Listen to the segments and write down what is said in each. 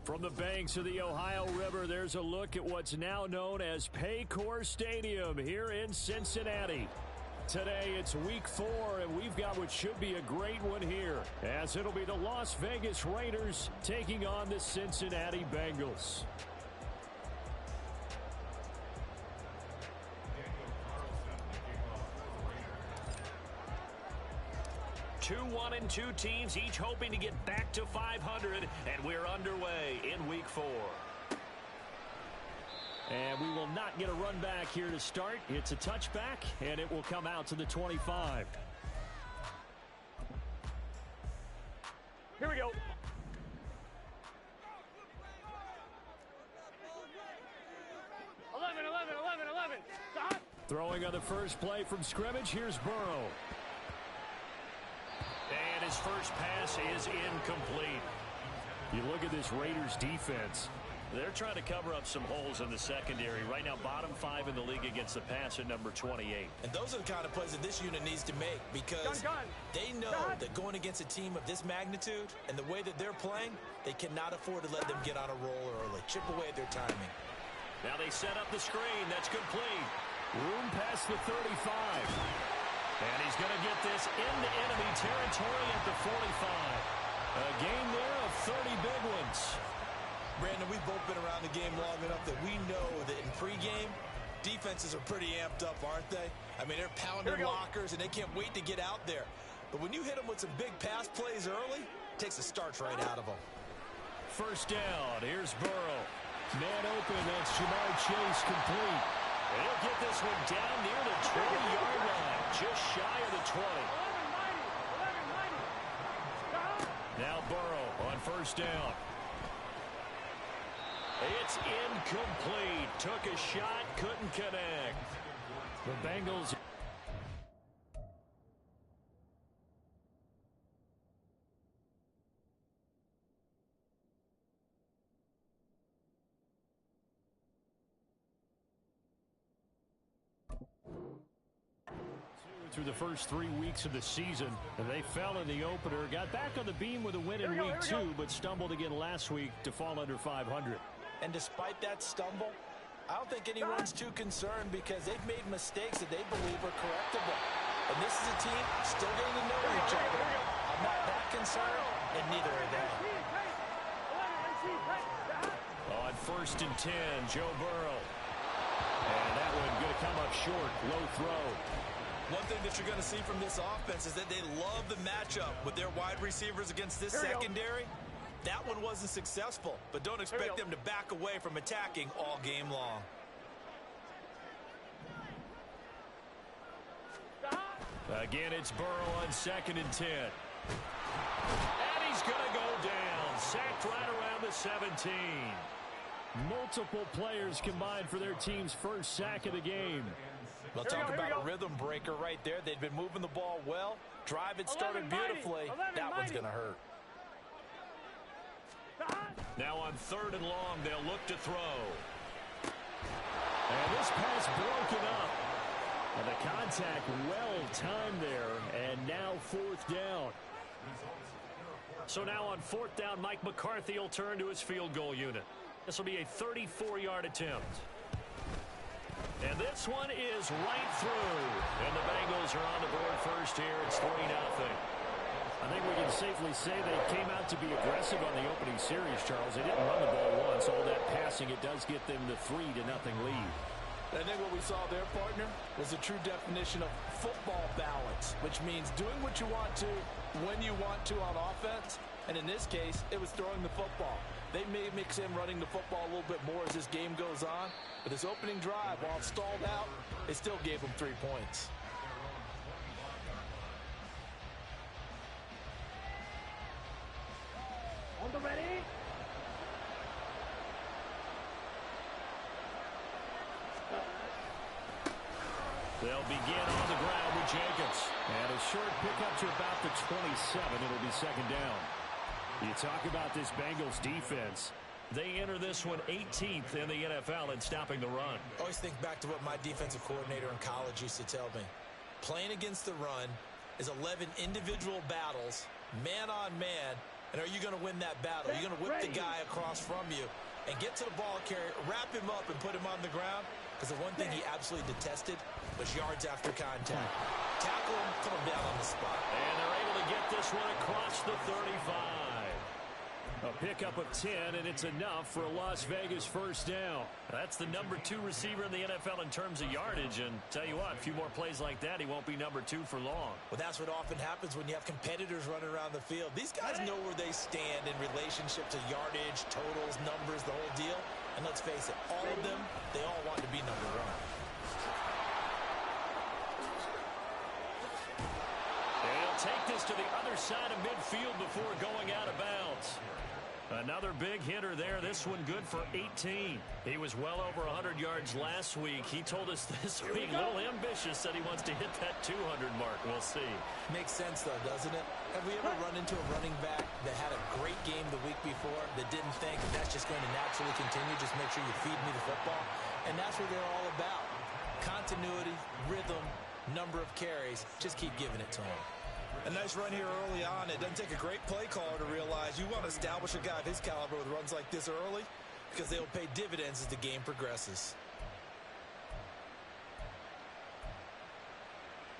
From the banks of the Ohio River, there's a look at what's now known as Paycor Stadium here in Cincinnati. Today, it's week 4, and we've got what should be a great one here, as it'll be the Las Vegas Raiders taking on the Cincinnati Bengals. Two 1-2 teams, each hoping to get back to 500, and we're underway in week 4. And we will not get a run back here to start. It's a touchback, and it will come out to the 25. Here we go. Stop. Throwing on the first play from scrimmage, here's Burrow. And his first pass is incomplete. You look at this Raiders defense. They're trying to cover up some holes in the secondary. Right now, bottom 5 in the league against the pass at number 28. And those are the kind of plays that this unit needs to make because they know that going against a team of this magnitude and the way that they're playing, they cannot afford to let them get on a roll early. Chip away at their timing. Now they set up the screen. That's complete. Room past the 35. And he's going to get this into enemy territory at the 45. A gain there of 30 big ones. Brandon, we've both been around the game long enough that we know that in pregame, defenses are pretty amped up, aren't they? I mean, they're pounding lockers, and they can't wait to get out there. But when you hit them with some big pass plays early, it takes the starch right out of them. First down, here's Burrow. Man open, that's Jamar Chase complete. He'll get this one down near the 20-yard line, just shy of the 20. Now Burrow on first down. It's incomplete. Took a shot, couldn't connect. The Bengals. Through the first 3 weeks of the season, and they fell in the opener. Got back on the beam with a win in week 2, but stumbled again last week to fall under 500. And despite that stumble, I don't think anyone's too concerned because they've made mistakes that they believe are correctable. And this is a team still getting to know each other. I'm not that concerned, and neither are they. On first and 10, Joe Burrow. And that one going to come up short. Low throw. One thing that you're going to see from this offense is that they love the matchup with their wide receivers against this secondary. That one wasn't successful, but don't expect them to back away from attacking all game long. Again, it's Burrow on second and 10. And he's going to go down. Sacked right around the 17. Multiple players combined for their team's first sack of the game. Well, talk about a rhythm breaker right there. They've been moving the ball well. Drive had started beautifully. That one's going to hurt. Now on third and long, they'll look to throw. And this pass broken up. And the contact well timed there. And now fourth down. So now on fourth down, Mike McCarthy will turn to his field goal unit. This will be a 34-yard attempt. And this one is right through. And the Bengals are on the board first here. It's 3-0. I think we can safely say they came out to be aggressive on the opening series, Charles. They didn't run the ball once. All that passing, it does get them the 3-0 lead. I think what we saw there, partner, was the true definition of football balance, which means doing what you want to, when you want to on offense. And in this case, it was throwing the football. They may mix in running the football a little bit more as this game goes on. But this opening drive, while it stalled out, it still gave them 3 points. On the ready. They'll begin on the ground with Jacobs. And a short pickup to about the 27. It'll be second down. You talk about this Bengals defense. They enter this one 18th in the NFL in stopping the run. I always think back to what my defensive coordinator in college used to tell me. Playing against the run is 11 individual battles, man on man, And are you going to win that battle? Are you going to whip the guy across from you and get to the ball carrier, wrap him up, and put him on the ground? Because the one thing he absolutely detested was yards after contact. Tackle him, put him down on the spot. And they're able to get this one across the 35. A pickup of 10, and it's enough for a Las Vegas first down. That's the number 2 receiver in the NFL in terms of yardage. And tell you what, a few more plays like that, he won't be number 2 for long. Well, that's what often happens when you have competitors running around the field. These guys know where they stand in relationship to yardage, totals, numbers, the whole deal. And let's face it, all of them, they all want to be number 1. And he'll take this to the other side of midfield before going out of bounds. Another big hitter there. This one good for 18. He was well over 100 yards last week. He told us this week, a little ambitious, said he wants to hit that 200 mark. We'll see. Makes sense, though, doesn't it? Have we ever run into a running back that had a great game the week before that didn't think that's just going to naturally continue? Just make sure you feed me the football. And that's what they're all about. Continuity, rhythm, number of carries. Just keep giving it to him. A nice run here early on. It doesn't take a great play caller to realize you want to establish a guy of his caliber with runs like this early because they'll pay dividends as the game progresses.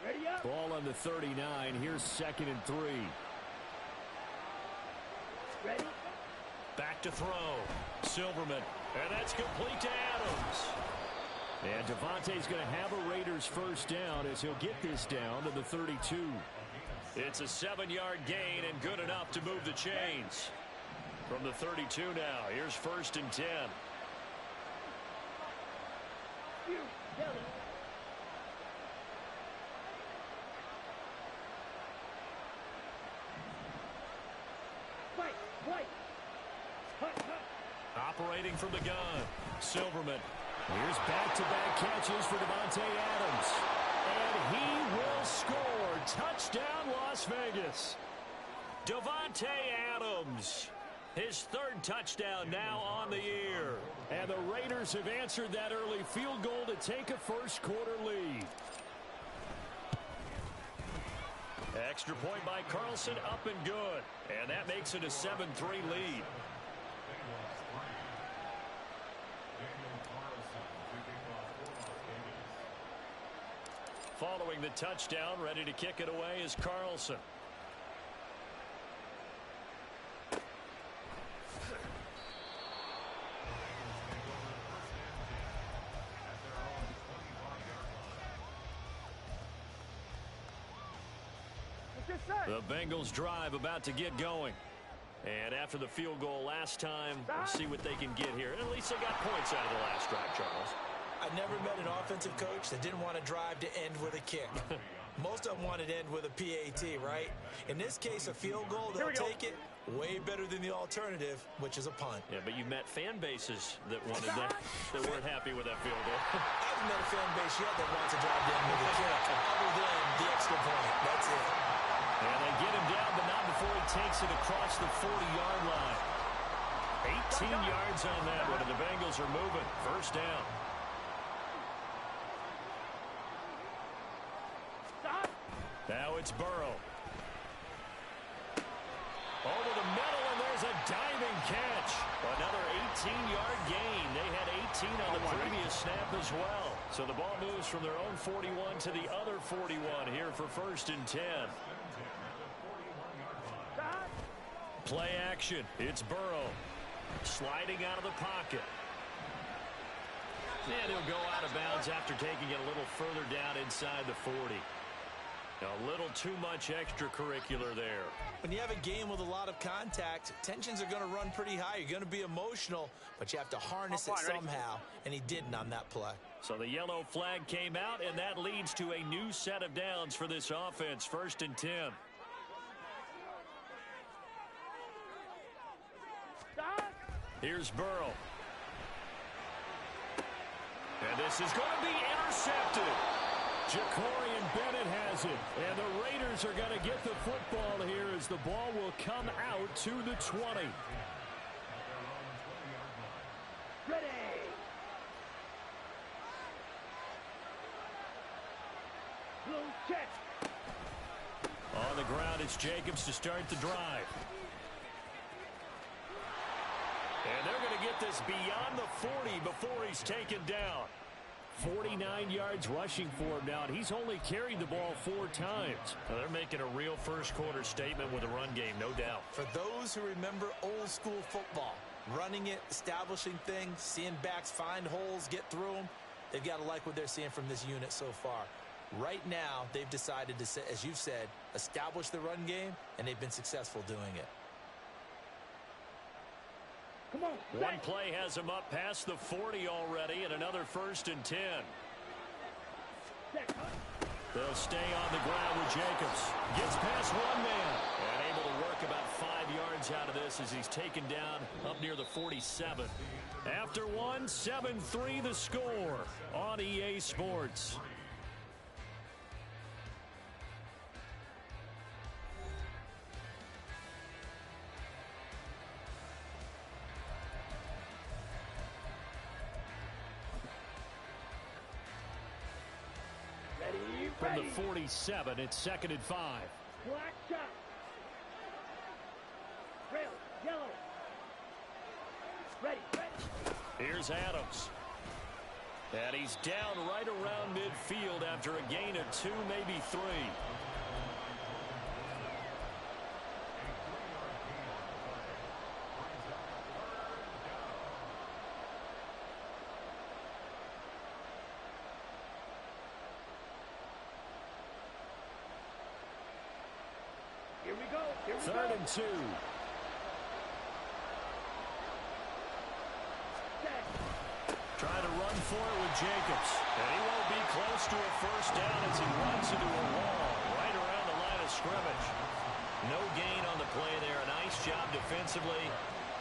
Ready up. Ball on the 39. Here's 2nd and 3. Ready? Back to throw. Silverman. And that's complete to Adams. And Devontae's going to have a Raiders first down as he'll get this down to the 32. It's a 7-yard gain and good enough to move the chains. From the 32 now, here's 1st and 10. Operating from the gun, Silverman. Here's back-to-back catches for Davante Adams. And he will score. Touchdown, Las Vegas. Davante Adams. His 3rd touchdown now on the year. And the Raiders have answered that early field goal to take a first-quarter lead. Extra point by Carlson, up and good. And that makes it a 7-3 lead. Following the touchdown, ready to kick it away is Carlson. The Bengals drive about to get going. And after the field goal last time, we'll see what they can get here. And at least they got points out of the last drive, Charles. I never met an offensive coach that didn't want to drive to end with a kick. Most of them wanted to end with a PAT, right? In this case, a field goal, they'll take it way better than the alternative, which is a punt. Yeah, but you've met fan bases that wanted that weren't happy with that field goal. I haven't met a fan base yet that wants to drive to end with a kick, other than the extra point. That's it. And they get him down, but not before he takes it across the 40-yard line. 18 yards on that one, and the Bengals are moving. First down. Now it's Burrow. Over the middle, and there's a diving catch. Another 18-yard gain. They had 18 on the previous snap as well. So the ball moves from their own 41 to the other 41 here for 1st and 10. Play action. It's Burrow. Sliding out of the pocket. And he'll go out of bounds after taking it a little further down inside the 40. A little too much extracurricular there. When you have a game with a lot of contact, tensions are going to run pretty high. You're going to be emotional, but you have to harness it somehow, and he didn't on that play. So the yellow flag came out, and that leads to a new set of downs for this offense. 1st and 10. Here's Burrow. And this is going to be intercepted. Ja'Cory Bennett has it. And the Raiders are going to get the football here as the ball will come out to the 20. Ready. Blue check. On the ground, it's Jacobs to start the drive. And they're going to get this beyond the 40 before he's taken down. 49 yards rushing for him now, and he's only carried the ball 4 times. Now they're making a real first-quarter statement with a run game, no doubt. For those who remember old-school football, running it, establishing things, seeing backs find holes, get through them, they've got to like what they're seeing from this unit so far. Right now, they've decided to, as you've said, establish the run game, and they've been successful doing it. Come on. One play has him up past the 40 already, and another 1st and 10. They'll stay on the ground with Jacobs. Gets past one man. And able to work about 5 yards out of this as he's taken down up near the 47. After one, 7-3 the score on EA Sports. From the 47, it's 2nd and 5. Black shot. Rail, yellow. Ready. Here's Adams. And he's down right around midfield after a gain of 2, maybe 3. Here we go. 3rd and 2. Trying to run for it with Jacobs. And he won't be close to a 1st down as he runs into a wall right around the line of scrimmage. No gain on the play there. A nice job defensively.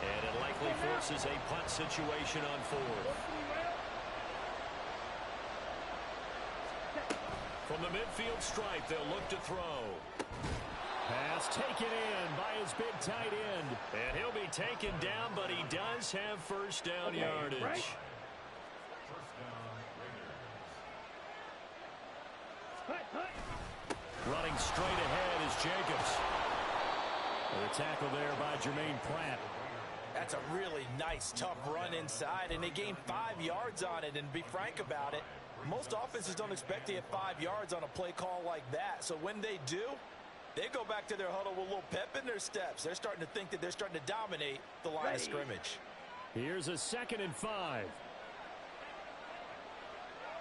And it likely forces a punt situation on 4th. From the midfield stripe, they'll look to throw. Pass taken in by his big tight end. And he'll be taken down, but he does have 1st down yardage. Right. Running straight ahead is Jacobs. The tackle there by Jermaine Pratt. That's a really nice, tough run inside, and they gained 5 yards on it. And to be frank about it, most offenses don't expect to get 5 yards on a play call like that. So when they do, they go back to their huddle with a little pep in their steps. They're starting to think that they're starting to dominate the line of scrimmage. Here's a 2nd and 5.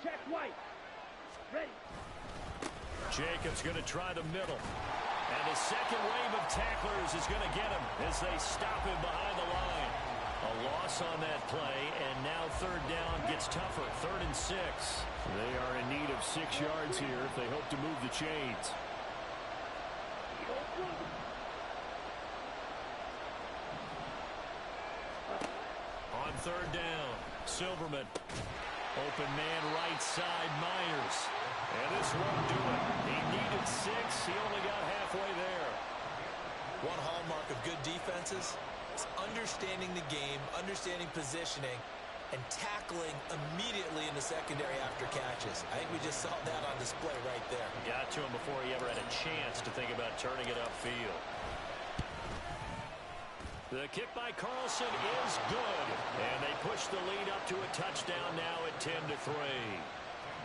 Check White. Ready. Jacobs going to try the middle. And the second wave of tacklers is going to get him as they stop him behind the line. A loss on that play, and now 3rd down gets tougher. 3rd and 6. They are in need of 6 yards here if they hope to move the chains. On 3rd down, Silverman. Open man right side, Myers. And this won't do it. He needed 6. He only got halfway there. One hallmark of good defenses is understanding the game, understanding positioning, and tackling immediately in the secondary after catches. I think we just saw that on display right there. Got to him before he ever had a chance to think about turning it upfield. The kick by Carlson is good. And they push the lead up to a touchdown now at 10-3.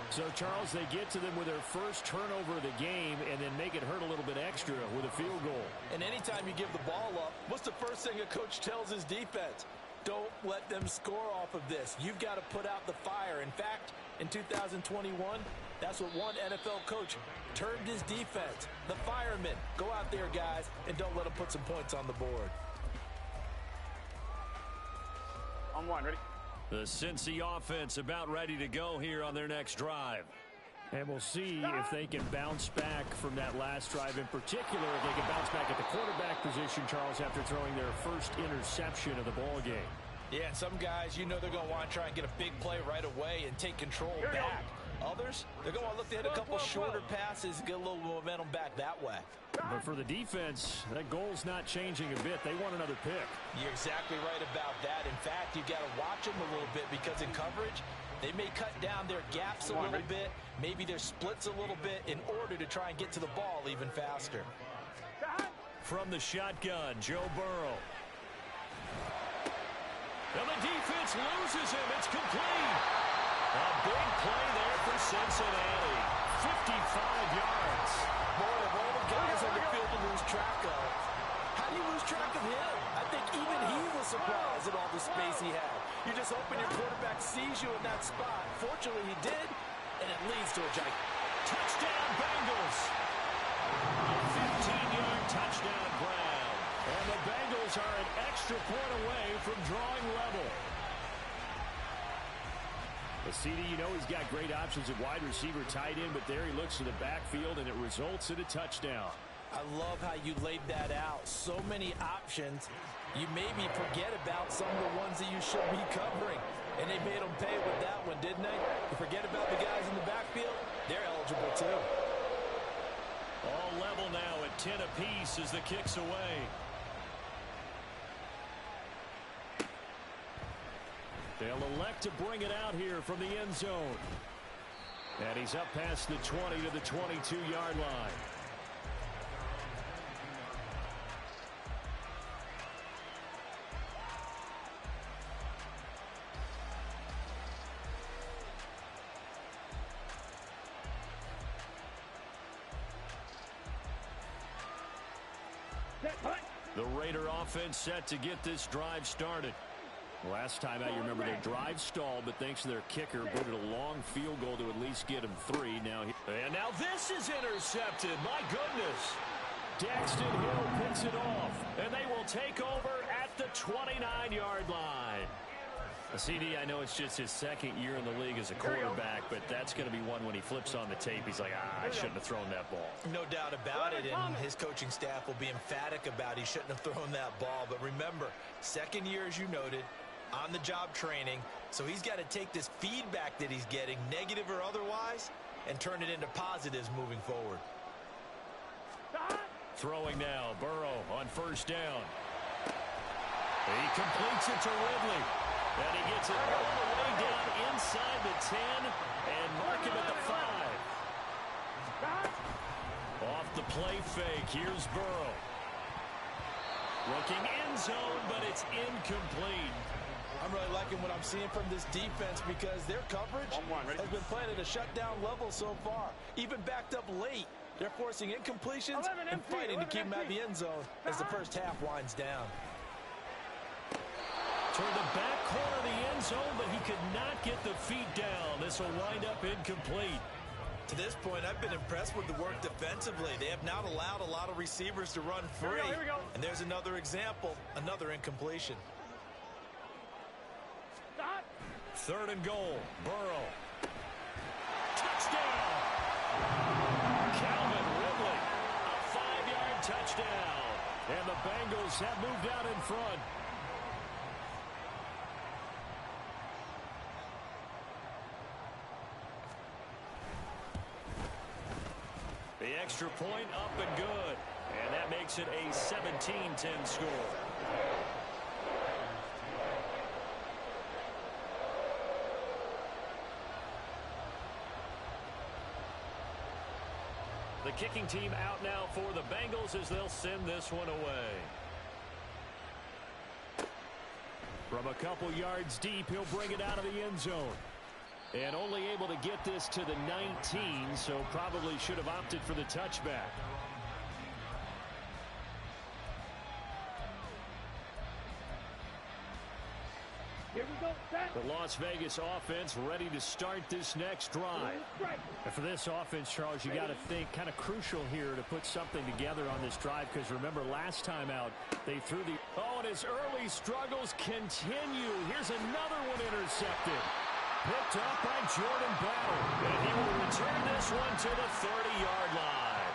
So, Charles, they get to them with their first turnover of the game and then make it hurt a little bit extra with a field goal. And anytime you give the ball up, what's the first thing a coach tells his defense? Don't let them score off of this. You've got to put out the fire. In fact, in 2021, that's what one NFL coach termed his defense. The firemen. Go out there, guys, and don't let them put some points on the board. On 1, ready? The Cincy offense about ready to go here on their next drive. And we'll see if they can bounce back from that last drive in particular. If they can bounce back at the quarterback position, Charles, after throwing their first interception of the ball game. Yeah, and some guys, you know they're going to want to try and get a big play right away and take control back. Others, they're going to look to hit a couple shorter passes and get a little momentum back that way. But for the defense, that goal's not changing a bit. They want another pick. You're exactly right about that. In fact, you've got to watch them a little bit because in coverage, they may cut down their gaps a little bit, maybe their splits a little bit in order to try and get to the ball even faster. From the shotgun, Joe Burrow. And the defense loses him. It's complete. A big play there for Cincinnati. 55 yards. Boy, of all the guys on the field to lose track of, how do you lose track of him? I think even he was surprised at all the space he had. You're just hoping your quarterback sees you in that spot. Fortunately, he did, and it leads to a giant touchdown Bengals. A 15-yard touchdown grab. And the Bengals are an extra point away from drawing level. The CD, you know he's got great options at wide receiver, tight end, but there he looks to the backfield, and it results in a touchdown. I love how you laid that out. So many options. You maybe forget about some of the ones that you should be covering. And they made them pay with that one, didn't they? You forget about the guys in the backfield. They're eligible too. All level now at 10 apiece as the kick's away. They'll elect to bring it out here from the end zone. And he's up past the 20 to the 22-yard line. The Raider offense set to get this drive started. Last time out, you remember their drive stalled, but thanks to their kicker, booted a long field goal to at least get him 3. And now this is intercepted. My goodness. Daxton Hill picks it off, and they will take over at the 29-yard line. CD, I know it's just his second year in the league as a quarterback, but that's going to be one when he flips on the tape. He's like, I shouldn't have thrown that ball. No doubt about it, and his coaching staff will be emphatic about he shouldn't have thrown that ball. But remember, second year, as you noted, on-the-job training, so he's got to take this feedback that he's getting, negative or otherwise, and turn it into positives moving forward. Throwing now, Burrow on first down. He completes it to Ridley. And he gets it all the way down inside the 10 and mark him at the 5. Off the play fake, here's Burrow. Looking end zone, but it's incomplete. I'm really liking what I'm seeing from this defense because their coverage has been playing at a shutdown level so far. Even backed up late, they're forcing incompletions and fighting to keep them at the end zone as the first half winds down. Toward the back corner of the end zone, but he could not get the feet down. This will wind up incomplete. To this point, I've been impressed with the work defensively. They have not allowed a lot of receivers to run free. Here we go. And there's another example, another incompletion. Stop. 3rd and goal, Burrow. Touchdown! Calvin Ridley, a 5-yard touchdown. And the Bengals have moved out in front. The extra point up and good. And that makes it a 17-10 score. The kicking team out now for the Bengals as they'll send this one away. From a couple yards deep, he'll bring it out of the end zone. And only able to get this to the 19, so probably should have opted for the touchback. Here we go, set. The Las Vegas offense ready to start this next drive. And for this offense, Charles, you got to think kind of crucial here to put something together on this drive, because remember last time out they threw the... Oh, and his early struggles continue. Here's another one intercepted. Picked up by Jordan Battle. And he will return this one to the 30-yard line.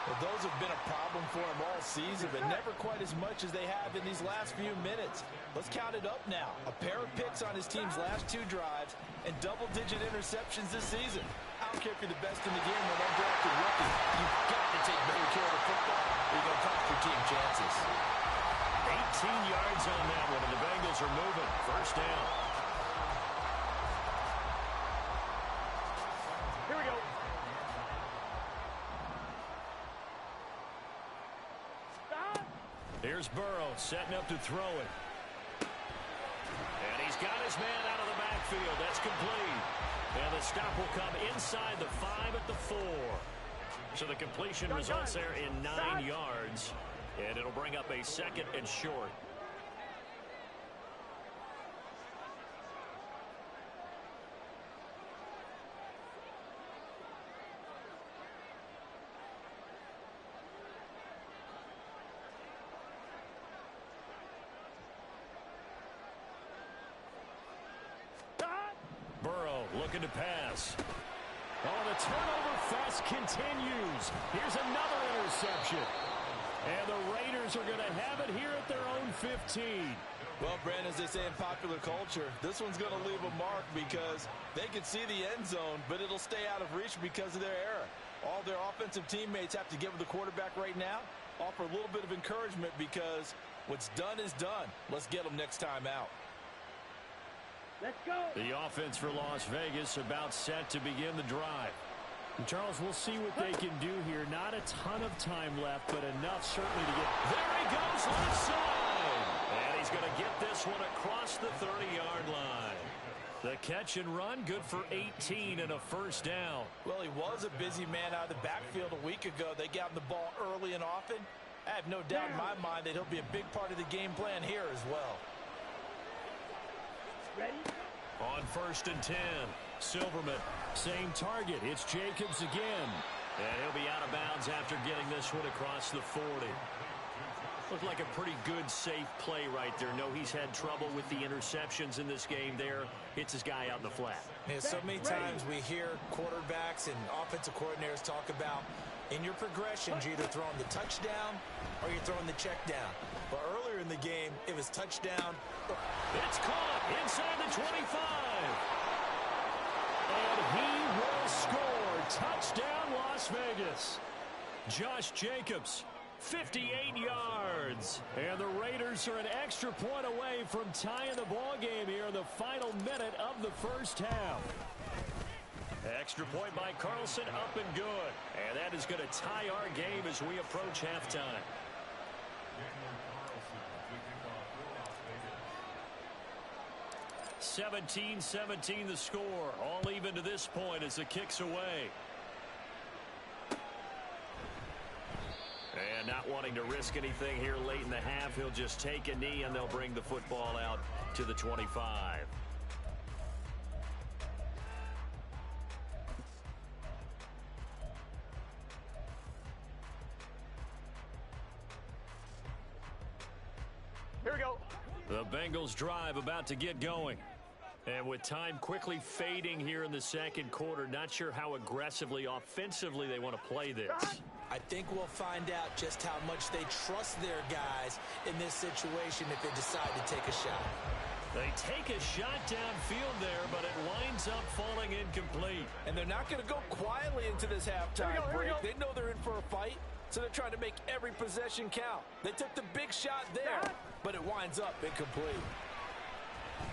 Well, those have been a problem for him all season, but never quite as much as they have in these last few minutes. Let's count it up now. A pair of picks on his team's last 2 drives and double-digit interceptions this season. I don't care if you're the best in the game or an undrafted rookie. You've got to take better care of the football or you're going to cost your team chances. 18 yards on that one, and the Bengals are moving. First down. Here we go. Here's Burrow setting up to throw it. got his man out of the backfield. That's complete. And the stop will come inside the 5 at the 4. So the completion results there in 9 yards. And it'll bring up a 2nd and short. Burrow looking to pass. Oh, the turnover fest continues. Here's another interception. And the Raiders are going to have it here at their own 15. Well, Brandon, as they say in popular culture, this one's going to leave a mark because they can see the end zone, but it'll stay out of reach because of their error. All their offensive teammates have to give the quarterback right now, offer a little bit of encouragement because what's done is done. Let's get them next time out. Let's go. The offense for Las Vegas about set to begin the drive. And Charles, we'll see what they can do here. Not a ton of time left, but enough certainly to get. There he goes, left side. And he's going to get this one across the 30-yard line. The catch and run, good for 18 and a first down. Well, he was a busy man out of the backfield a week ago. They got him the ball early and often. I have no doubt in my mind that he'll be a big part of the game plan here as well. Ready? On 1st and 10, Silverman, same target. It's Jacobs again. And he'll be out of bounds after getting this one across the 40. Looked like a pretty good, safe play right there. No, he's had trouble with the interceptions in this game there. Hits his guy out in the flat. Man, so many times we hear quarterbacks and offensive coordinators talk about in your progressions, you're either throwing the touchdown or you're throwing the check down. But earlier in the game, it was touchdown. It's caught inside the 25. And he will score. Touchdown, Las Vegas. Josh Jacobs, 58 yards. And the Raiders are an extra point away from tying the ball game here in the final minute of the first half. Extra point by Carlson, up and good. And that is going to tie our game as we approach halftime. (17-17) the score. All even to this point as the kick's away. And not wanting to risk anything here late in the half, he'll just take a knee and they'll bring the football out to the 25. Here we go. The Bengals drive about to get going. And with time quickly fading here in the second quarter, not sure how aggressively, offensively they want to play this. I think we'll find out just how much they trust their guys in this situation if they decide to take a shot. They take a shot downfield there, but it winds up falling incomplete. And they're not going to go quietly into this halftime break. They know they're in for a fight, so they're trying to make every possession count. They took the big shot there, but it winds up incomplete.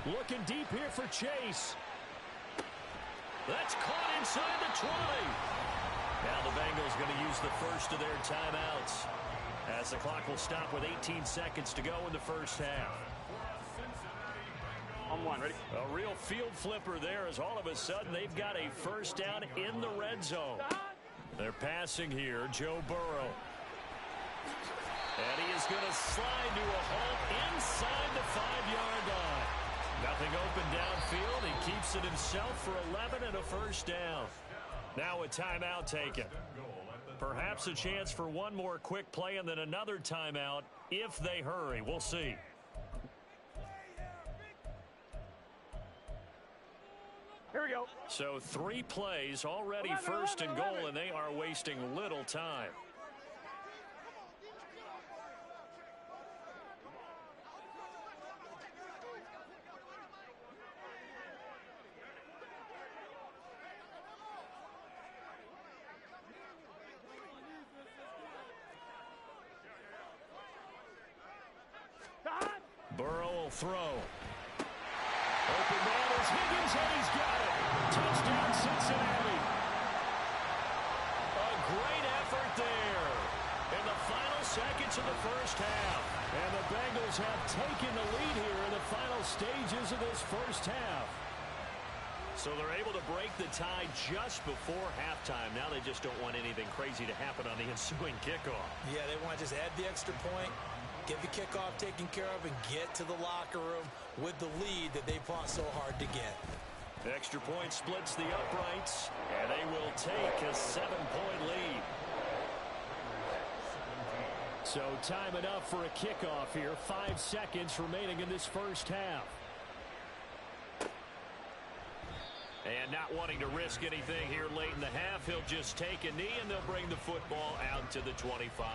Looking deep here for Chase. That's caught inside the 20. Now the Bengals going to use the first of their timeouts as the clock will stop with 18 seconds to go in the first half. On one, ready? A real field flipper there as all of a sudden they've got a first down in the red zone. They're passing here, Joe Burrow. And he is going to slide to a halt inside the 5-yard line. Nothing open downfield. He keeps it himself for 11 and a first down. Now a timeout taken. Perhaps a chance for one more quick play and then another timeout if they hurry. We'll see. Here we go. So 3 plays already first and goal, and they are wasting little time. Burrow will throw. Open man is Higgins, and he's got it. Touchdown, Cincinnati. A great effort there. And the final seconds of the first half. And the Bengals have taken the lead here in the final stages of this first half. So they're able to break the tie just before halftime. Now they just don't want anything crazy to happen on the ensuing kickoff. Yeah, they want to just add the extra point, get the kickoff taken care of, and get to the locker room with the lead that they fought so hard to get. Extra point splits the uprights, and they will take a 7-point lead. So time enough for a kickoff here. 5 seconds remaining in this first half. And not wanting to risk anything here late in the half, he'll just take a knee, and they'll bring the football out to the 25.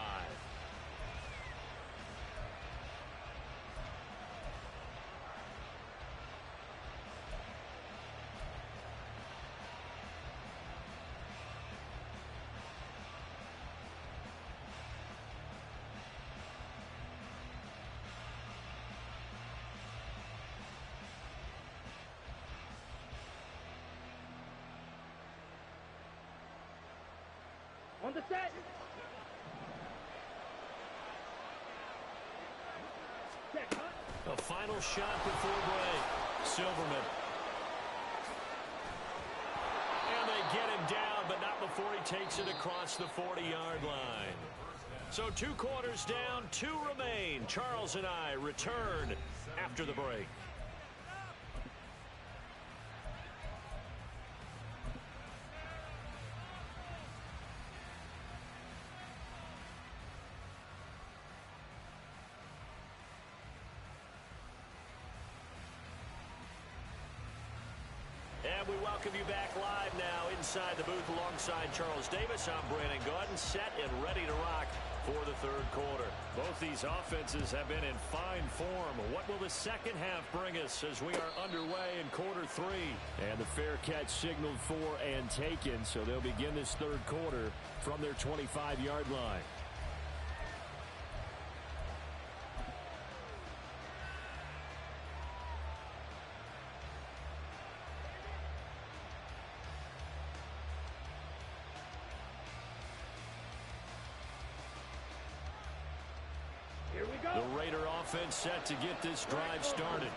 On the set. Set, huh? A final shot before break. Silverman. And they get him down, but not before he takes it across the 40-yard line. So 2 quarters down, 2 remain. Charles and I return after the break. And we welcome you back live now inside the booth alongside Charles Davis. I'm Brandon Gaudin, set and ready to rock for the third quarter. Both these offenses have been in fine form. What will the second half bring us as we are underway in quarter 3? And the fair catch signaled for and taken, so they'll begin this third quarter from their 25-yard line. The Raider offense set to get this drive started.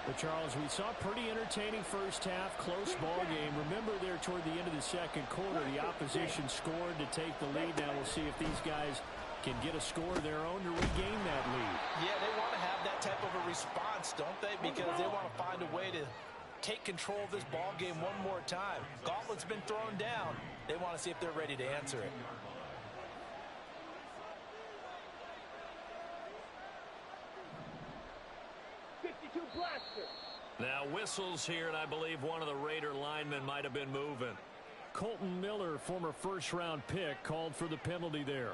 But Charles, we saw a pretty entertaining first half, close ball game. Remember there toward the end of the second quarter, the opposition scored to take the lead. Now we'll see if these guys can get a score of their own to regain that lead. Yeah, they want to have that type of a response, don't they? Because they want to find a way to take control of this ball game one more time. Gauntlet's been thrown down. They want to see if they're ready to answer it. Now whistles here, and I believe one of the Raider linemen might have been moving. Colton Miller, former first-round pick, called for the penalty there.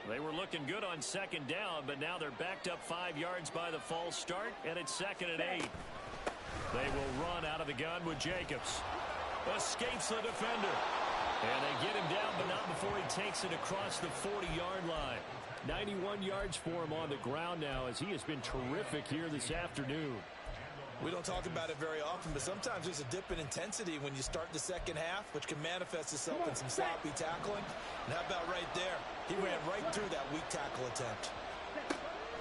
They were looking good on second down, but now they're backed up 5 yards by the false start, and it's 2nd and 8. They will run out of the gun with Jacobs. Escapes the defender. And they get him down, but not before he takes it across the 40-yard line. 91 yards for him on the ground now, as he has been terrific here this afternoon. We don't talk about it very often, but sometimes there's a dip in intensity when you start the second half, which can manifest itself in some sloppy tackling. And how about right there? He ran right through that weak tackle attempt.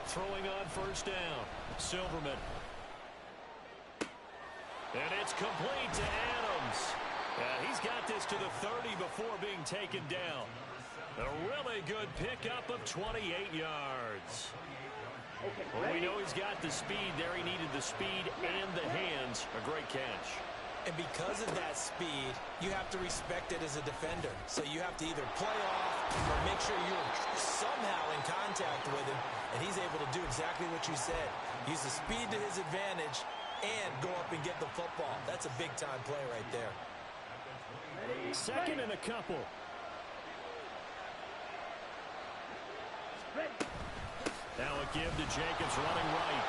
Throwing on first down. Silverman. And it's complete to Adams. He's got this to the 30 before being taken down. A really good pickup of 28 yards. Well, we know he's got the speed there. He needed the speed and the hands. A great catch. And because of that speed, you have to respect it as a defender. So you have to either play off or make sure you're somehow in contact with him. And he's able to do exactly what you said. Use the speed to his advantage and go up and get the football. That's a big-time play right there. 2nd and a couple. Now a give to Jacobs running right.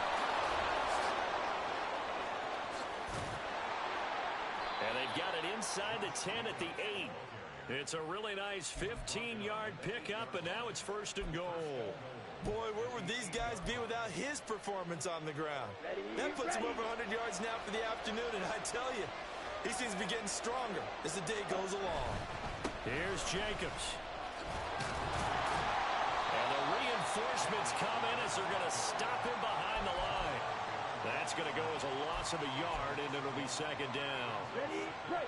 And they've got it inside the 10 at the 8. It's a really nice 15-yard pickup, and now it's 1st and goal. Boy, where would these guys be without his performance on the ground? That puts him over 100 yards now for the afternoon, and I tell you, he seems to be getting stronger as the day goes along. Here's here's Jacobs. And the reinforcements come in as they're going to stop him behind the line. That's going to go as a loss of a yard, and it'll be second down. Ready, break.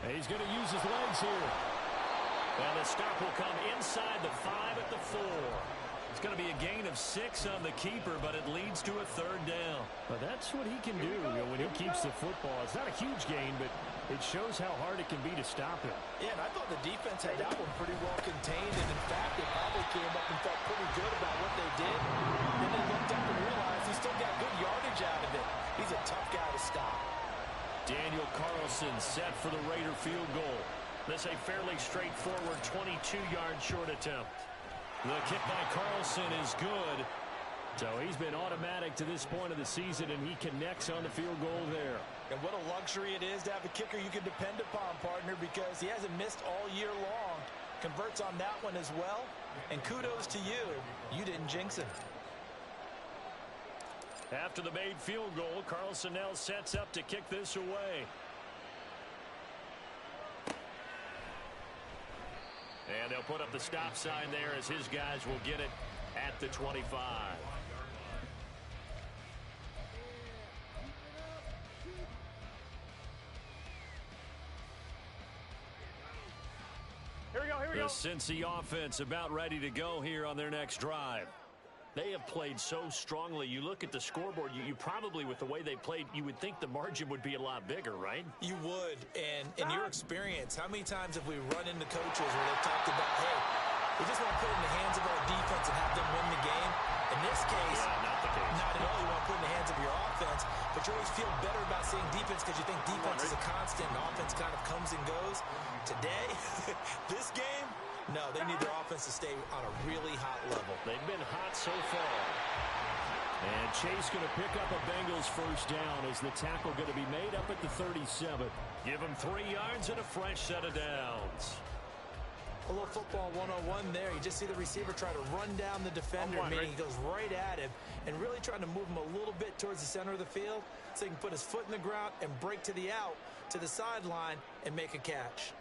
And he's going to use his legs here. And the stop will come inside the 5 at the 4. It's going to be a gain of 6 on the keeper, but it leads to a third down. Well, that's what he can do, when he keeps the football. It's not a huge gain, but it shows how hard it can be to stop him. Yeah, and I thought the defense had that one pretty well contained, and in fact, they probably came up and felt pretty good about what they did. Then they looked up and realized he still got good yardage out of it. He's a tough guy to stop. Daniel Carlson set for the Raider field goal. This a fairly straightforward 22-yard short attempt. The kick by Carlson is good. So he's been automatic to this point of the season, and he connects on the field goal there. And what a luxury it is to have a kicker you can depend upon, partner, because he hasn't missed all year long. Converts on that one as well. And kudos to you. You didn't jinx him. After the made field goal, Carlson now sets up to kick this away. And they'll put up the stop sign there as his guys will get it at the 25. Here we go, here we go. The Cincy offense about ready to go here on their next drive. They have played so strongly. You look at the scoreboard, you probably, with the way they played, you would think the margin would be a lot bigger, right? You would. And in your experience, how many times have we run into coaches where they've talked about, hey, we just want to put it in the hands of our defense and have them win the game? In this case, not the case. Not at all. You want to put it in the hands of your offense, but you always feel better about saying defense because you think defense is a constant and offense kind of comes and goes. Today, this game, no, they need their offense to stay on a really hot level. They've been hot so far. And Chase going to pick up a Bengals first down as the tackle going to be made up at the 37. Give him 3 yards and a fresh set of downs. A little football 101 there. You just see the receiver try to run down the defender, meaning he goes right at him and really trying to move him a little bit towards the center of the field so he can put his foot in the ground and break to the out, to the sideline, and make a catch.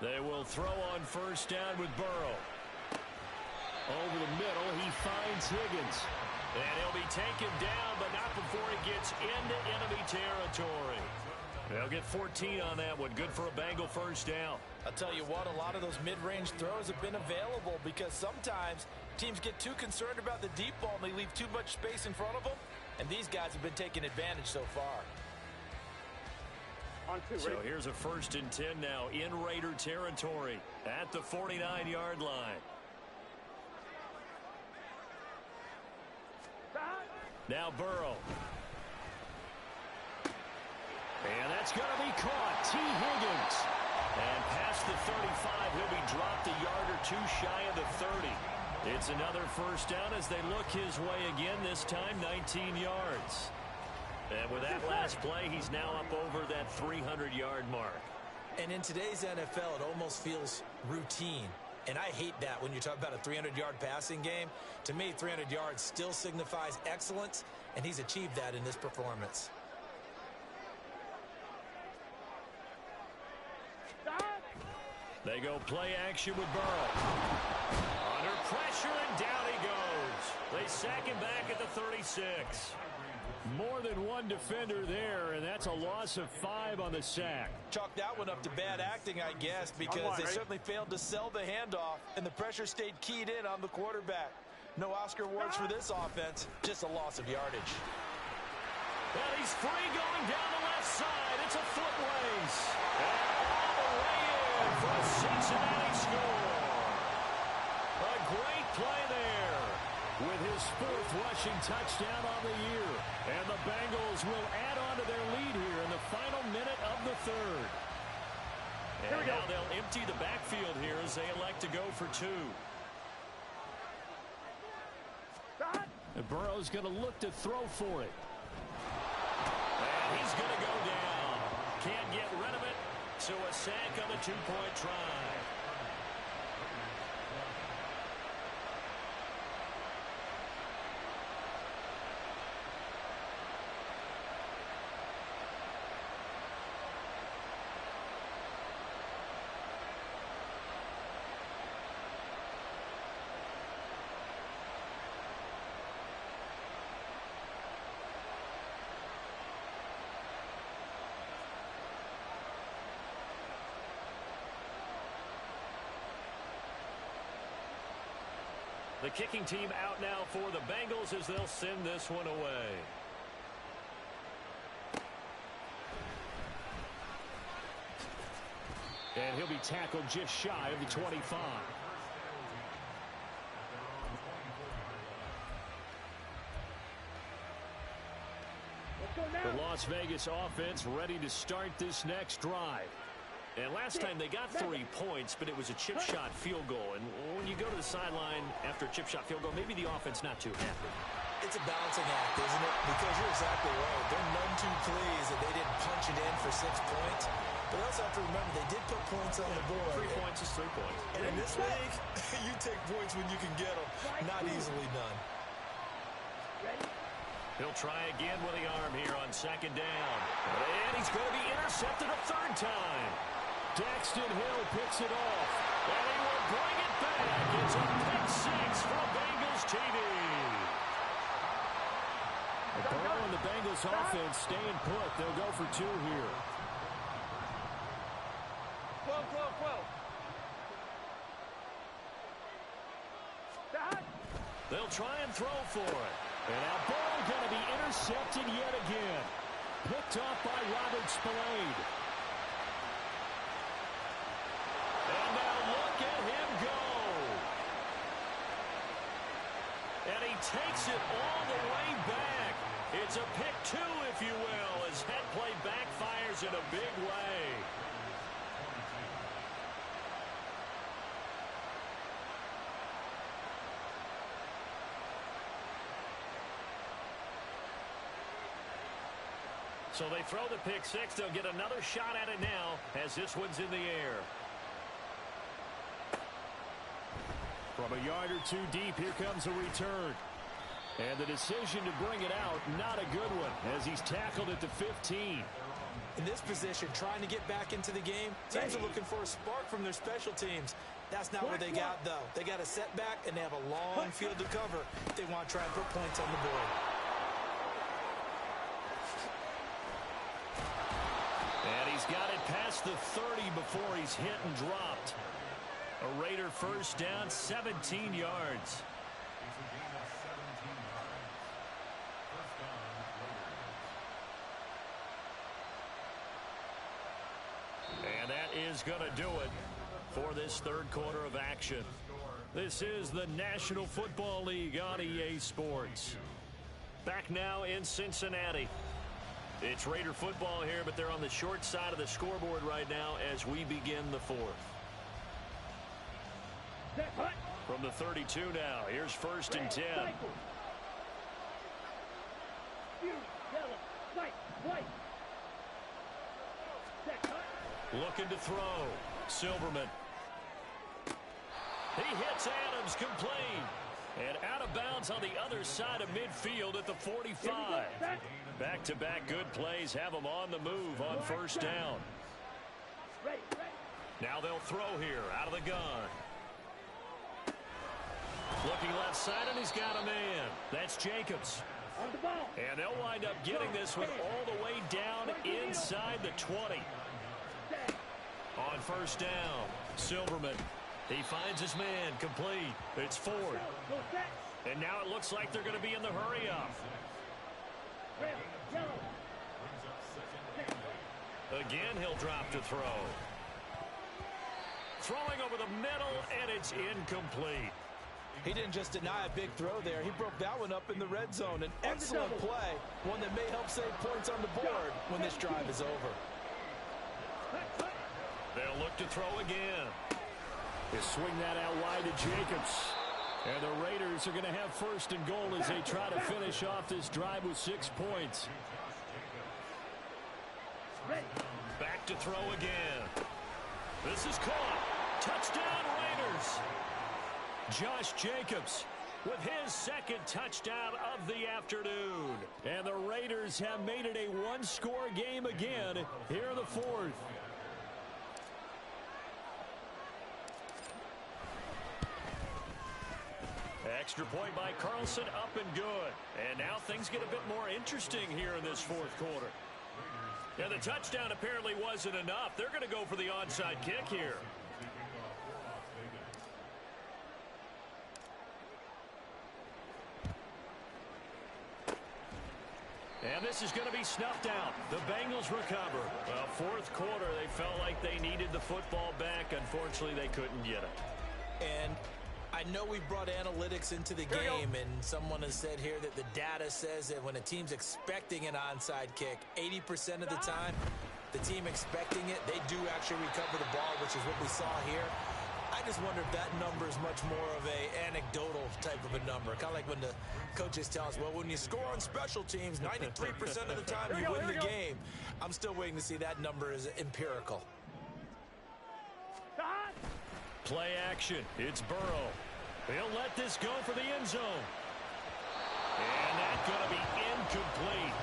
They will throw on first down with Burrow. Over the middle, he finds Higgins. And he'll be taken down, but not before he gets into enemy territory. They'll get 14 on that one. Good for a Bengal first down. I'll tell you what, a lot of those mid-range throws have been available because sometimes teams get too concerned about the deep ball and they leave too much space in front of them. And these guys have been taking advantage so far. So here's a 1st and 10 now in Raider territory at the 49-yard line. Now Burrow. And that's going to be caught. T. Higgins. And past the 35, he'll be dropped a yard or 2 shy of the 30. It's another first down as they look his way again, this time 19 yards. And with that last play, he's now up over that 300-yard mark. And in today's NFL, it almost feels routine. And I hate that when you talk about a 300-yard passing game. To me, 300 yards still signifies excellence, and he's achieved that in this performance. They go play action with Burrow. Under pressure, and down he goes. They sack him back at the 36. More than one defender there, and that's a loss of 5 on the sack. Chalk that one up to bad acting, I guess, because they certainly failed to sell the handoff, and the pressure stayed keyed in on the quarterback. No Oscar awards for this offense, just a loss of yardage. Well, he's free going down the left side. It's a foot race. And all the way in for a Cincinnati score. A great play there. With his 4th rushing touchdown on the year. And the Bengals will add on to their lead here in the final minute of the 3rd. And now they'll empty the backfield here as they elect to go for 2. And Burrow's going to look to throw for it. And he's going to go down. Can't get rid of it. So a sack on the 2-point try. The kicking team out now for the Bengals as they'll send this one away. And he'll be tackled just shy of the 25. The Las Vegas offense ready to start this next drive. And last time they got 3 points, but it was a chip shot field goal. And when you go to the sideline after a chip shot field goal, maybe the offense not too happy. It's a balancing act, isn't it? Because you're exactly right. They're none too pleased that they didn't punch it in for 6 points. But you also have to remember they did put points on the board. 3 points is 3 points. And in this league, you take points when you can get them. Not easily done. He'll try again with the arm here on 2nd down. And he's going to be intercepted a 3rd time. Daxton Hill picks it off. And he will bring it back. It's a pick 6 from Bengals TV. The ball in the Bengals offense staying put. They'll go for 2 here. They'll try and throw for it. And that ball going to be intercepted yet again. Picked off by Robert Spillane. And now look at him go. And he takes it all the way back. It's a pick 2, if you will, as that play backfires in a big way. So they throw the pick 6. They'll get another shot at it now as this one's in the air. From a yard or 2 deep, here comes a return. And the decision to bring it out, not a good one, as he's tackled at the 15. In this position, trying to get back into the game, teams are looking for a spark from their special teams. That's not what they got, though. They got a setback, and they have a long field to cover if they want to try and put points on the board. And he's got it past the 30 before he's hit and dropped. A Raider 1st down, 17 yards. And that is going to do it for this 3rd quarter of action. This is the National Football League on EA Sports. Back now in Cincinnati. It's Raider football here, but they're on the short side of the scoreboard right now as we begin the 4th. From the 32 now, here's 1st and 10. Looking to throw. Silverman. He hits Adams complete. And out of bounds on the other side of midfield at the 45. Back-to-back good plays have them on the move on 1st down. Now they'll throw here out of the gun. Looking left side, and he's got a man. That's Jacobs. And they'll wind up getting this one all the way down inside the 20. On 1st down, Silverman. He finds his man complete. It's Ford. And now it looks like they're going to be in the hurry-up. Again, he'll drop to throw. Throwing over the middle, and it's incomplete. He didn't just deny a big throw there. He broke that one up in the red zone. An excellent play, one that may help save points on the board when this drive is over. They'll look to throw again. They swing that out wide to Jacobs. And the Raiders are going to have 1st and goal as they try to finish off this drive with 6 points. Back to throw again. This is caught. Touchdown, Raiders. Josh Jacobs with his 2nd touchdown of the afternoon. And the Raiders have made it a 1-score game again here in the 4th. Extra point by Carlson, up and good. And now things get a bit more interesting here in this 4th quarter. And the touchdown apparently wasn't enough. They're going to go for the onside kick here. And this is going to be snuffed out. The Bengals recover. Well, fourth quarter, they felt like they needed the football back. Unfortunately, they couldn't get it. And I know we brought analytics into the game, and someone has said here that the data says that when a team's expecting an onside kick, 80% of the time, the team expecting it, they do actually recover the ball, which is what we saw here. I just wonder if that number is much more of a anecdotal type of a number. Kind of like when the coaches tell us, well, when you score on special teams, 93% of the time you win the game. I'm still waiting to see that number is empirical. Play action. It's Burrow. He'll let this go for the end zone. And that's going to be incomplete.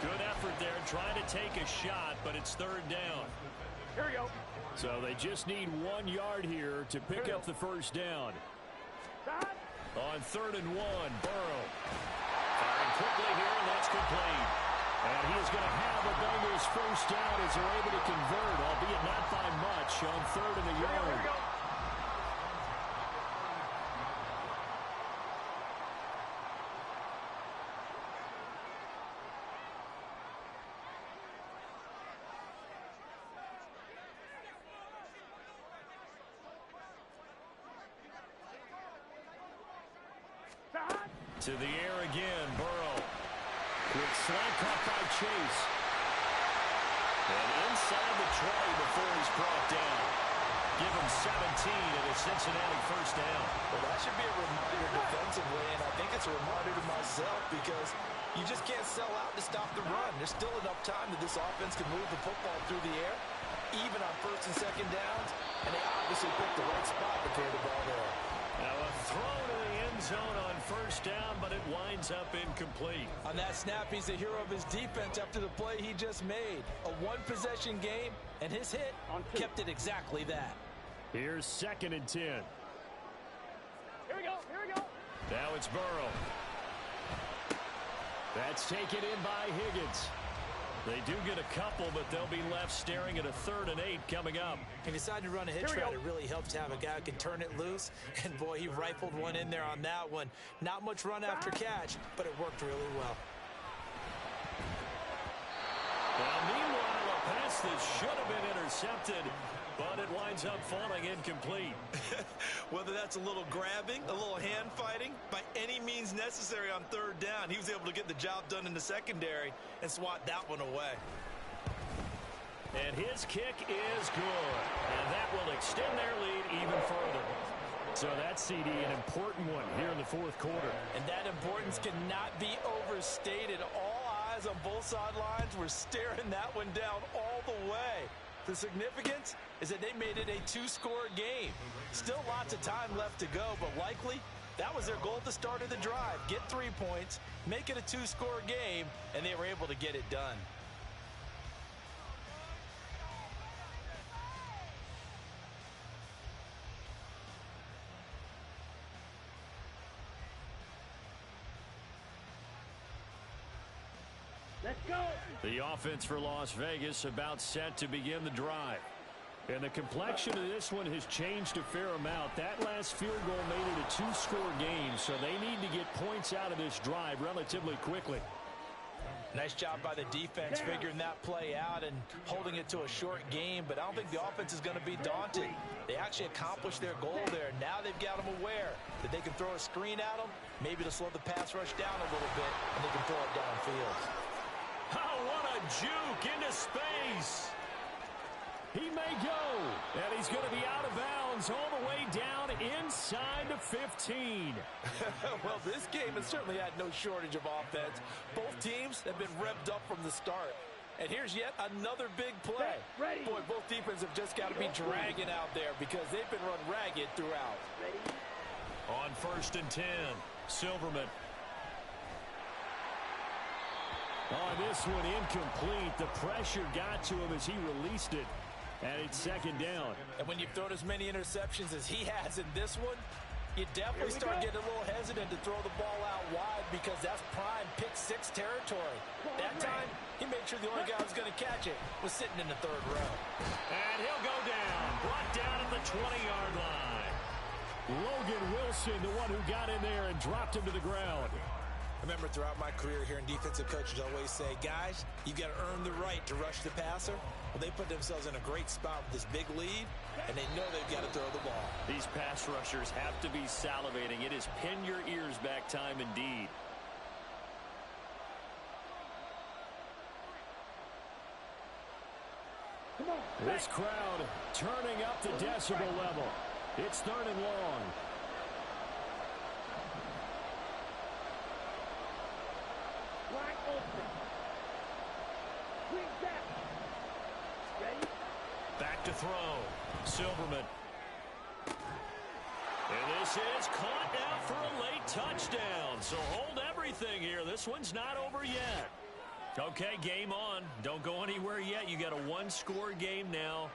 Good effort there trying to take a shot, but it's third down. Here we go. So they just need 1 yard here to pick up the first down. On 3rd and 1, Burrow. Firing quickly here, and that's complete. And he is going to have the Bengals first down as they're able to convert, albeit not by much, on 3rd and a yard. Here we go. To the air again, Burrow. Quick slant caught by Chase. And inside the 20 before he's brought down. Give him 17 at a Cincinnati first down. Well, that should be a reminder defensively, and I think it's a reminder to myself because you just can't sell out to stop the run. There's still enough time that this offense can move the football through the air, even on 1st and 2nd downs, and they obviously picked the right spot to throw the ball there. Now a throw to the end zone on first down, but it winds up incomplete. On that snap, he's the hero of his defense after the play he just made. A one-possession game, and his hit kept it exactly that. Here's 2nd and 10. Here we go. Here we go. Now it's Burrow. That's taken in by Higgins. They do get a couple, but they'll be left staring at a 3rd and 8 coming up. He decided to run a hitch route. It really helps to have a guy who can turn it loose. And, boy, he rifled one in there on that one. Not much run after catch, but it worked really well. Now, meanwhile, a pass that should have been intercepted, but it winds up falling incomplete. Whether that's a little grabbing, a little hand fighting, by any means necessary on 3rd down, he was able to get the job done in the secondary and swat that one away. And his kick is good. And that will extend their lead even further. So that's, CD, an important one here in the 4th quarter. And that importance cannot be overstated. All eyes on both sidelines were staring that one down all the way. The significance is that they made it a 2-score game. Still lots of time left to go, but likely that was their goal at the start of the drive. Get 3 points, make it a 2-score game, and they were able to get it done. Let's go. The offense for Las Vegas about set to begin the drive. And the complexion of this one has changed a fair amount. That last field goal made it a 2-score game, so they need to get points out of this drive relatively quickly. Nice job by the defense figuring that play out and holding it to a short game, but I don't think the offense is going to be daunted. They actually accomplished their goal there. Now they've got them aware that they can throw a screen at them, maybe to slow the pass rush down a little bit, and they can throw it downfield. Oh, what a juke into space. He may go, and he's going to be out of bounds all the way down inside the 15. Well, this game has certainly had no shortage of offense. Both teams have been revved up from the start. And here's yet another big play. Boy, both defenses have just got to be dragging out there because they've been run ragged throughout. On 1st and 10, Silverman. On this one, incomplete. The pressure got to him as he released it. And it's 2nd down. And when you've thrown as many interceptions as he has in this one, you definitely start getting a little hesitant to throw the ball out wide because that's prime pick-6 territory. That time, he made sure the only guy who was going to catch it was sitting in the 3rd row. And he'll go down. Brought down at the 20-yard line. Logan Wilson, the one who got in there and dropped him to the ground. remember throughout my career here in defensive coaches always say, guys, you've got to earn the right to rush the passer. Well, they put themselves in a great spot with this big lead, and they know they've got to throw the ball. These pass rushers have to be salivating. It is pin your ears back time indeed. This crowd turning up the decibel level. It's 3rd and long. Wide open. Quick back. Ready? Back to throw. Silverman. And this is caught now for a late touchdown. So hold everything here. This one's not over yet. Okay, game on. Don't go anywhere yet. You got a one-score game now.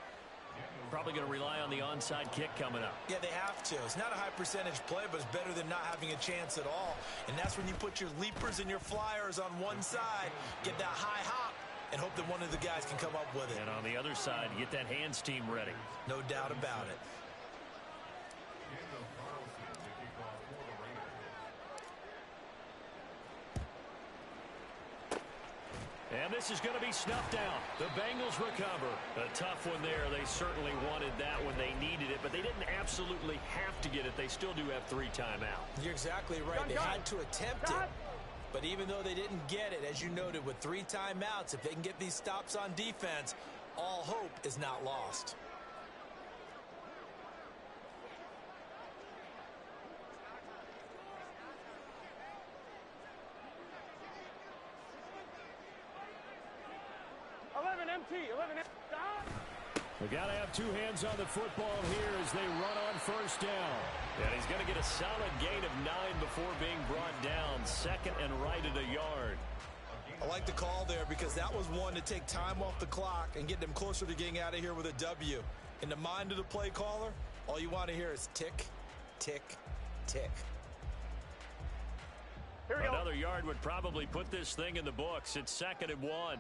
Probably going to rely on the onside kick coming up. Yeah, they have to. It's not a high percentage play, but it's better than not having a chance at all. And that's when you put your leapers and your flyers on one side, get that high hop, and hope that one of the guys can come up with it. And on the other side, get that hands team ready. No doubt about it. And this is going to be snuffed out. The Bengals recover. A tough one there. They certainly wanted that when they needed it, but they didn't absolutely have to get it. They still do have 3 timeouts. You're exactly right. They had to attempt it. But even though they didn't get it, as you noted, with 3 timeouts, if they can get these stops on defense, all hope is not lost. We got to have 2 hands on the football here as they run on 1st down. And he's going to get a solid gain of 9 before being brought down. 2nd and right at a yard. I like the call there because that was one to take time off the clock and get them closer to getting out of here with a W. In the mind of the play caller, all you want to hear is tick, tick, tick. Another yard would probably put this thing in the books. It's 2nd and 1.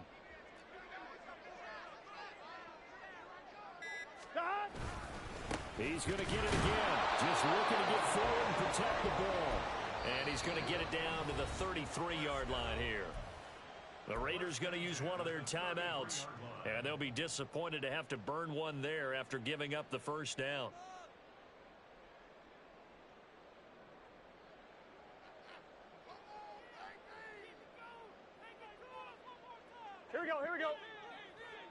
He's going to get it again. Just looking to get forward and protect the ball. And he's going to get it down to the 33-yard line here. The Raiders going to use one of their timeouts. And they'll be disappointed to have to burn one there after giving up the 1st down. Here we go, here we go.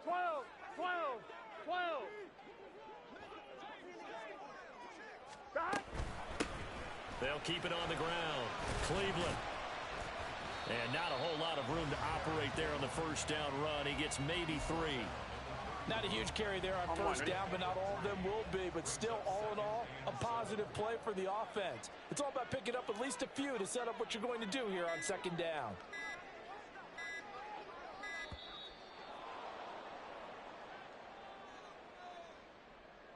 12, 12, 12. They'll keep it on the ground. Cleveland. And not a whole lot of room to operate there on the 1st down run. He gets maybe 3. Not a huge carry there on 1st down, but not all of them will be. But still, all in all, a positive play for the offense. It's all about picking up at least a few to set up what you're going to do here on 2nd down.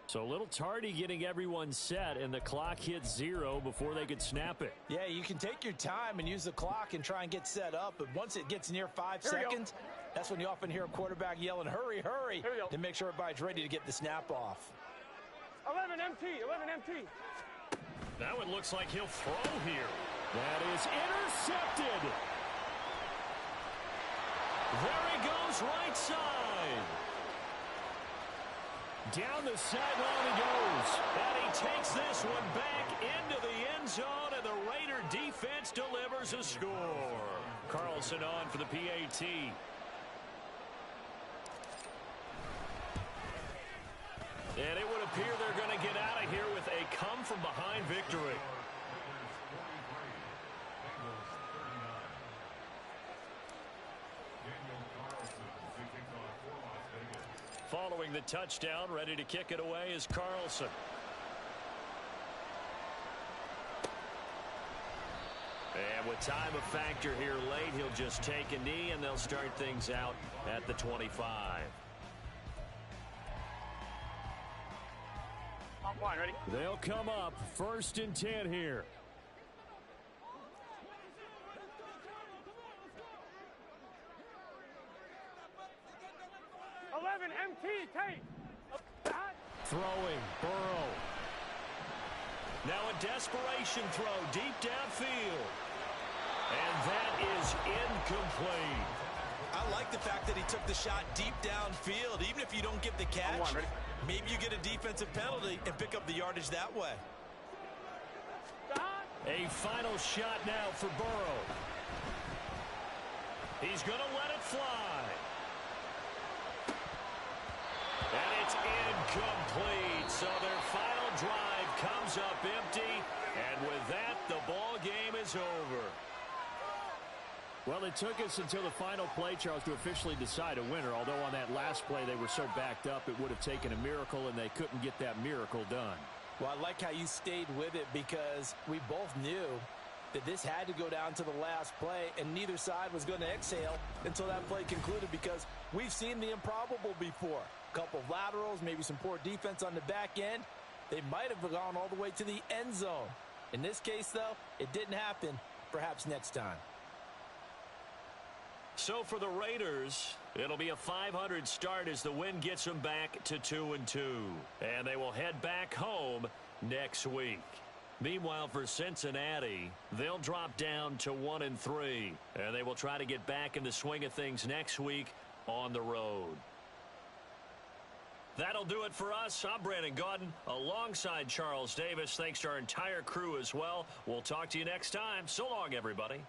So a little tardy getting everyone set, and the clock hits 0 before they could snap it. Yeah, you can take your time and use the clock and try and get set up, but once it gets near 5 seconds, that's when you often hear a quarterback yelling, hurry, hurry, to make sure everybody's ready to get the snap off. 11 MT, 11 MT. That one looks like he'll throw here. That is intercepted. There he goes, right side. Down the sideline he goes. And he takes this one back into the end zone, and the Raider defense delivers a score. Carlson on for the PAT. And it would appear they're going to get out of here with a come-from-behind victory. Following the touchdown, ready to kick it away is Carlson. And with time a factor here late, he'll just take a knee, and they'll start things out at the 25. Line, ready? They'll come up 1st and 10 here. MT, take. Throwing, Burrow. Now a desperation throw deep downfield. And that is incomplete. I like the fact that he took the shot deep downfield. Even if you don't get the catch, maybe you get a defensive penalty and pick up the yardage that way. A final shot now for Burrow. He's going to let it fly. And it's incomplete. So their final drive comes up empty. And with that, the ball game is over. Well, it took us until the final play, Charles, to officially decide a winner. Although on that last play they were so backed up, it would have taken a miracle, and they couldn't get that miracle done. Well, I like how you stayed with it because we both knew that this had to go down to the last play, and neither side was going to exhale until that play concluded because we've seen the improbable before. A couple of laterals, maybe some poor defense on the back end. They might have gone all the way to the end zone. In this case, though, it didn't happen. Perhaps next time. So for the Raiders, it'll be a .500 start as the win gets them back to 2-2. And they will head back home next week. Meanwhile, for Cincinnati, they'll drop down to 1-3. And they will try to get back in the swing of things next week on the road. That'll do it for us. I'm Brandon Gaudin alongside Charles Davis. Thanks to our entire crew as well. We'll talk to you next time. So long, everybody.